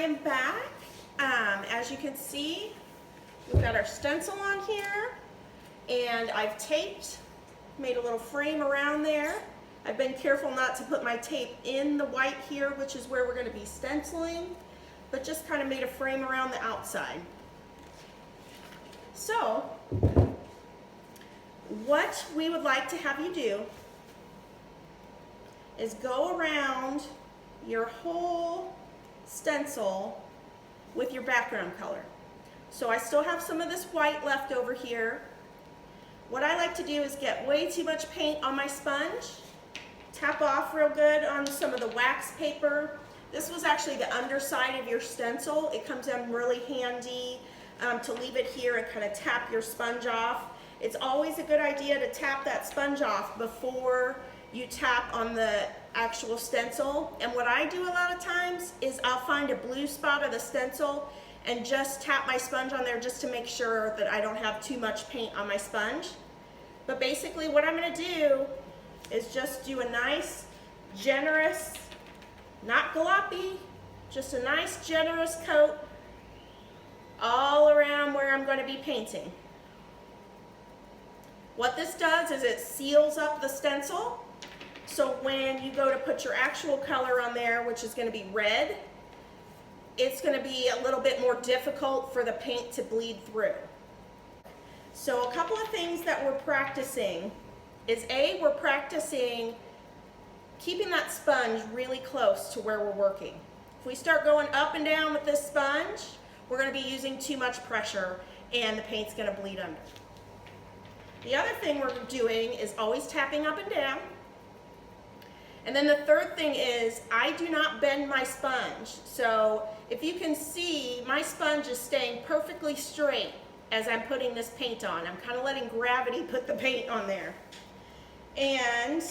am back. As you can see, we've got our stencil on here, and I've taped, made a little frame around there. I've been careful not to put my tape in the white here, which is where we're going to be stenciling, but just kind of made a frame around the outside. So, what we would like to have you do is go around your whole stencil with your background color. So I still have some of this white left over here. What I like to do is get way too much paint on my sponge, tap off real good on some of the wax paper. This was actually the underside of your stencil. It comes in really handy to leave it here and kind of tap your sponge off. It's always a good idea to tap that sponge off before you tap on the actual stencil. And what I do a lot of times is I'll find a blue spot of the stencil and just tap my sponge on there just to make sure that I don't have too much paint on my sponge. But basically what I'm going to do is just do a nice, generous, not gloppy, just a nice, generous coat all around where I'm going to be painting. What this does is it seals up the stencil, so when you go to put your actual color on there, which is going to be red, it's going to be a little bit more difficult for the paint to bleed through. So a couple of things that we're practicing is we're practicing keeping that sponge really close to where we're working. If we start going up and down with this sponge, we're going to be using too much pressure and the paint's going to bleed under. The other thing we're doing is always tapping up and down. And then the third thing is I do not bend my sponge. So if you can see, my sponge is staying perfectly straight as I'm putting this paint on. I'm kind of letting gravity put the paint on there. And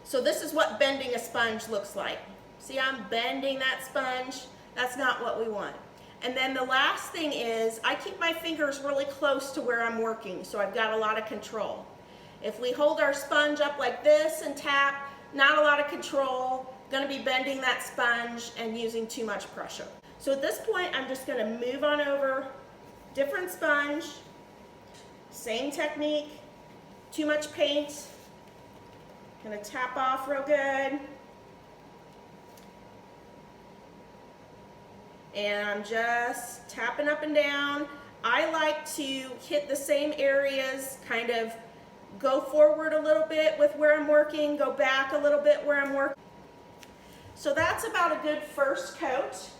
so this is what bending a sponge looks like. See, I'm bending that sponge. That's not what we want. And then the last thing is I keep my fingers really close to where I'm working, so I've got a lot of control. If we hold our sponge up like this and tap, not a lot of control, going to be bending that sponge and using too much pressure. So at this point, I'm just going to move on over, different sponge, same technique, too much paint, going to tap off real good. And I'm just tapping up and down. I like to hit the same areas, kind of go forward a little bit with where I'm working, go back a little bit where I'm working. So that's about a good first coat.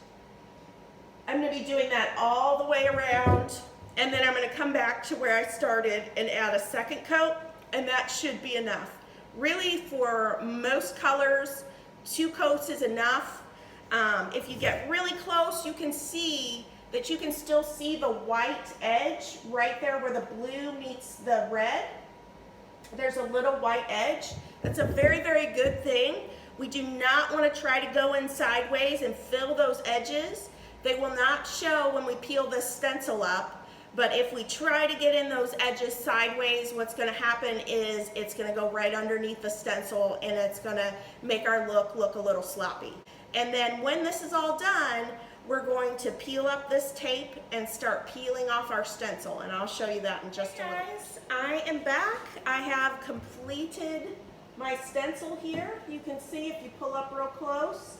I'm going to be doing that all the way around, and then I'm going to come back to where I started and add a second coat, and that should be enough. Really, for most colors, 2 coats is enough. If you get really close, you can see that you can still see the white edge right there where the blue meets the red. There's a little white edge. That's a very, very good thing. We do not want to try to go in sideways and fill those edges. They will not show when we peel this stencil up, but if we try to get in those edges sideways, what's going to happen is it's going to go right underneath the stencil and it's going to make our look a little sloppy. And then when this is all done, we're going to peel up this tape and start peeling off our stencil, and I'll show you that in just a minute. Guys, I am back. I have completed my stencil here. You can see if you pull up real close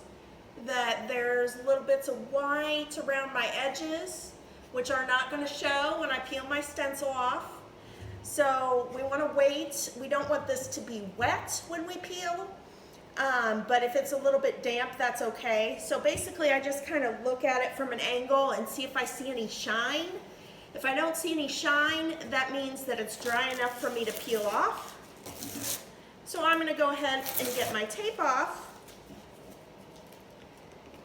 that there's little bits of white around my edges, which are not going to show when I peel my stencil off. So we want to wait. We don't want this to be wet when we peel. But if it's a little bit damp, that's okay. So basically I just kind of look at it from an angle and see if I see any shine. If I don't see any shine, that means that it's dry enough for me to peel off. So I'm going to go ahead and get my tape off.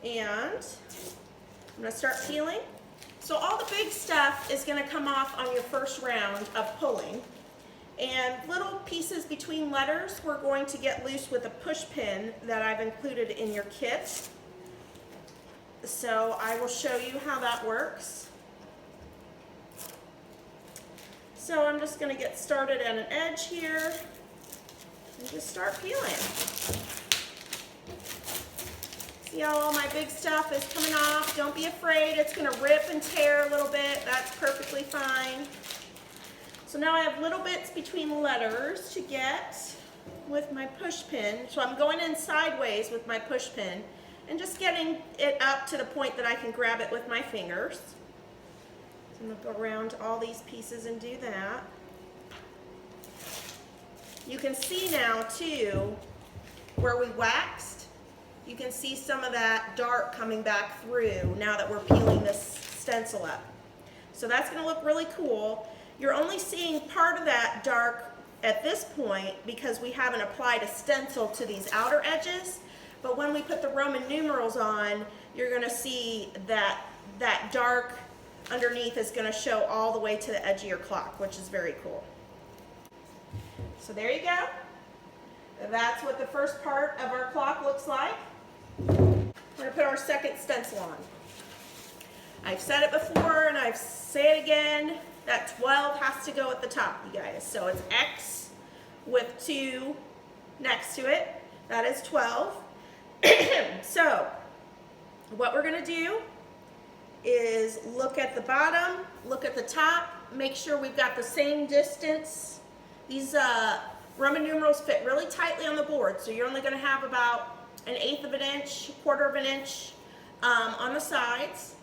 And I'm going to start peeling. So all the big stuff is going to come off on your first round of pulling. And little pieces between letters we're going to get loose with a push pin that I've included in your kit. So I will show you how that works. So I'm just going to get started at an edge here and just start peeling. See how all my big stuff is coming off? Don't be afraid, it's gonna rip and tear a little bit. That's perfectly fine. So now I have little bits between letters to get with my push pin. So I'm going in sideways with my push pin and just getting it up to the point that I can grab it with my fingers. So I'm gonna go around all these pieces and do that. You can see now too, where we waxed, you can see some of that dark coming back through now that we're peeling this stencil up. So that's gonna look really cool. You're only seeing part of that dark at this point because we haven't applied a stencil to these outer edges, but when we put the Roman numerals on, you're gonna see that that dark underneath is gonna show all the way to the edge of your clock, which is very cool. So there you go. That's what the first part of our clock looks like. We're gonna put our second stencil on. I've said it before and I've say it again, that 12 has to go at the top, you guys. So it's X with 2 next to it. That is 12. So what we're gonna do is look at the bottom, look at the top, make sure we've got the same distance. These Roman numerals fit really tightly on the board, so you're only gonna have about 1/8 of an inch, 1/4 of an inch on the sides.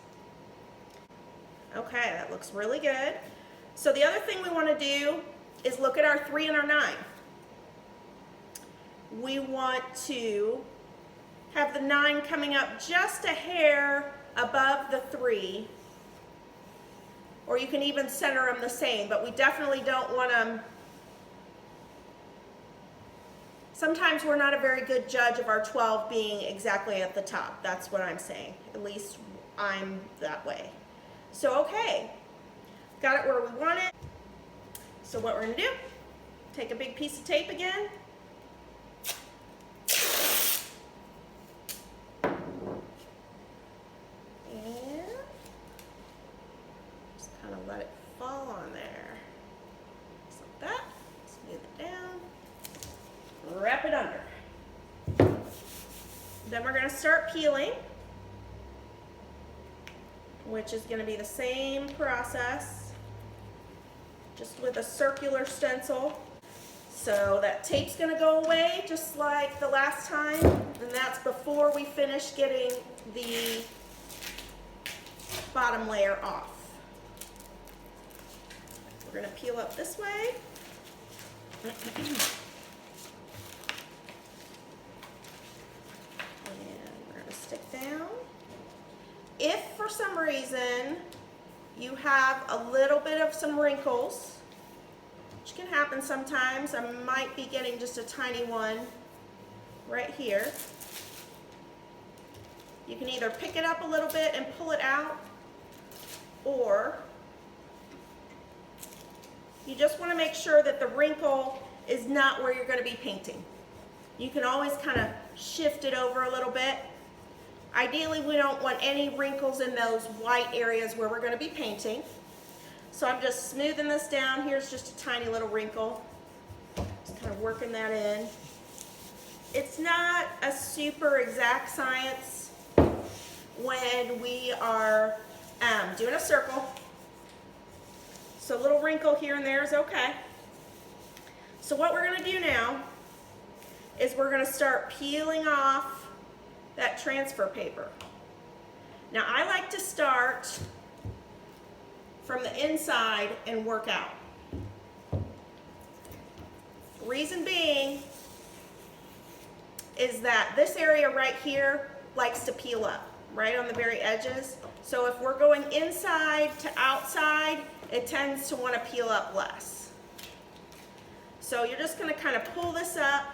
Okay, that looks really good. So the other thing we want to do is look at our 3 and our 9. We want to have the 9 coming up just a hair above the 3, or you can even center them the same, but we definitely don't want them. Sometimes we're not a very good judge of our 12 being exactly at the top. That's what I'm saying. At least I'm that way. So, okay, got it where we want it. So what we're gonna do, take a big piece of tape again. And just kind of let it fall on there. Just like that, smooth it down, wrap it under. Then we're gonna start peeling, which is going to be the same process, just with a circular stencil. So that tape's going to go away just like the last time, and that's before we finish getting the bottom layer off. We're going to peel up this way. And we're going to stick down. If for some reason you have a little bit of some wrinkles, which can happen sometimes, I might be getting just a tiny one right here. You can either pick it up a little bit and pull it out, or you just want to make sure that the wrinkle is not where you're going to be painting. You can always kind of shift it over a little bit. Ideally, we don't want any wrinkles in those white areas where we're going to be painting. So I'm just smoothing this down. Here's just a tiny little wrinkle. Just kind of working that in. It's not a super exact science when we are doing a circle. So a little wrinkle here and there is okay. So what we're going to do now is we're going to start peeling off that transfer paper. Now I like to start from the inside and work out. Reason being is that this area right here likes to peel up, right on the very edges. So if we're going inside to outside, it tends to want to peel up less. So you're just going to kind of pull this up.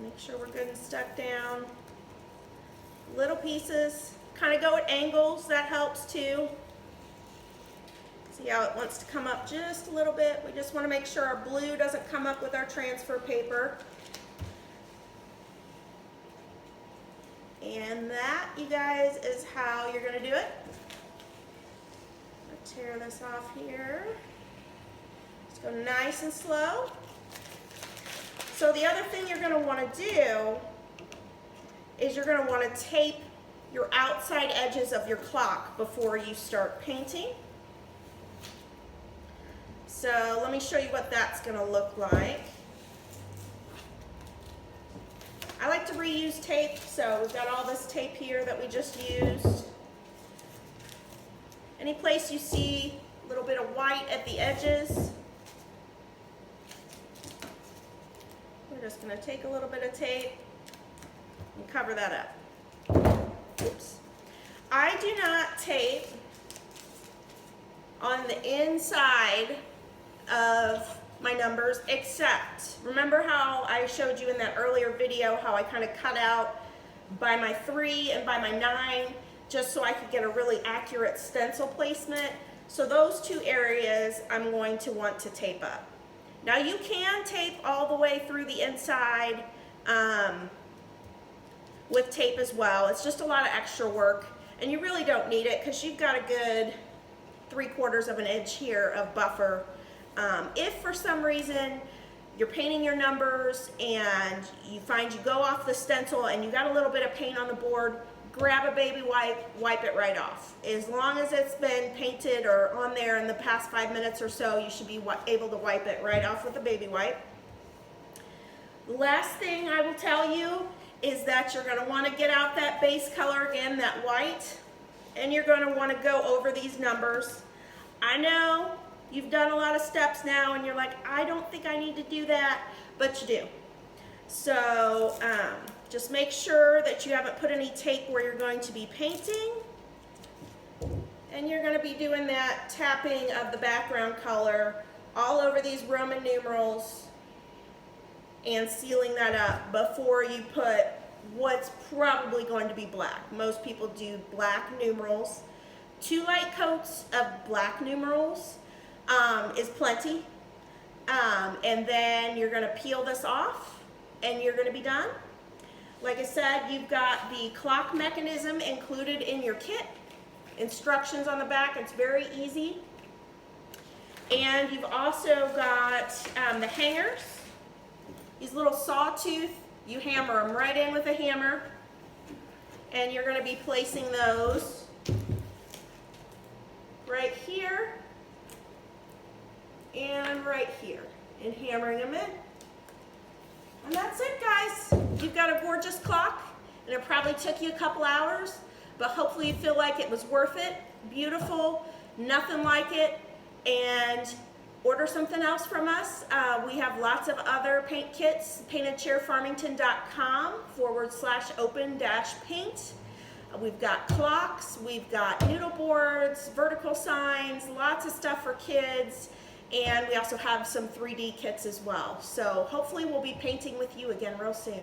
Make sure we're good and stuck down. Little pieces. Kind of go at angles, that helps too. See how it wants to come up just a little bit. We just want to make sure our blue doesn't come up with our transfer paper. And that, you guys, is how you're going to do it. I'll tear this off here. Just go nice and slow. So the other thing you're going to want to do is you're going to want to tape your outside edges of your clock before you start painting. So let me show you what that's going to look like. I like to reuse tape, so we've got all this tape here that we just used. Any place you see a little bit of white at the edges, we're just going to take a little bit of tape and cover that up. Oops. I do not tape on the inside of my numbers, except, remember how I showed you in that earlier video how I kind of cut out by my 3 and by my 9 just so I could get a really accurate stencil placement. So those two areas I'm going to want to tape up. Now you can tape all the way through the inside with tape as well. It's just a lot of extra work, and you really don't need it because you've got a good 3/4 of an inch here of buffer. If for some reason you're painting your numbers and you find you go off the stencil and you got a little bit of paint on the board, grab a baby wipe, wipe it right off. As long as it's been painted or on there in the past 5 minutes or so, you should be able to wipe it right off with a baby wipe. The last thing I will tell you is that you're going to want to get out that base color again, that white, and you're going to want to go over these numbers. I know you've done a lot of steps now and you're like, I don't think I need to do that, but you do. So just make sure that you haven't put any tape where you're going to be painting. And you're going to be doing that tapping of the background color all over these Roman numerals and sealing that up before you put what's probably going to be black. Most people do black numerals. 2 light coats of black numerals is plenty. And then you're going to peel this off and you're going to be done. Like I said, you've got the clock mechanism included in your kit. Instructions on the back, it's very easy. And you've also got the hangers. These little sawtooth, you hammer them right in with a hammer. And you're going to be placing those right here and right here and hammering them in. And that's it, guys. You've got a gorgeous clock, and it probably took you a couple hours, but hopefully you feel like it was worth it. Beautiful, nothing like it. And order something else from us. We have lots of other paint kits, paintedchairfarmington.com/open-paint. We've got clocks, we've got noodle boards, vertical signs, lots of stuff for kids, and we also have some 3D kits as well. So hopefully we'll be painting with you again real soon.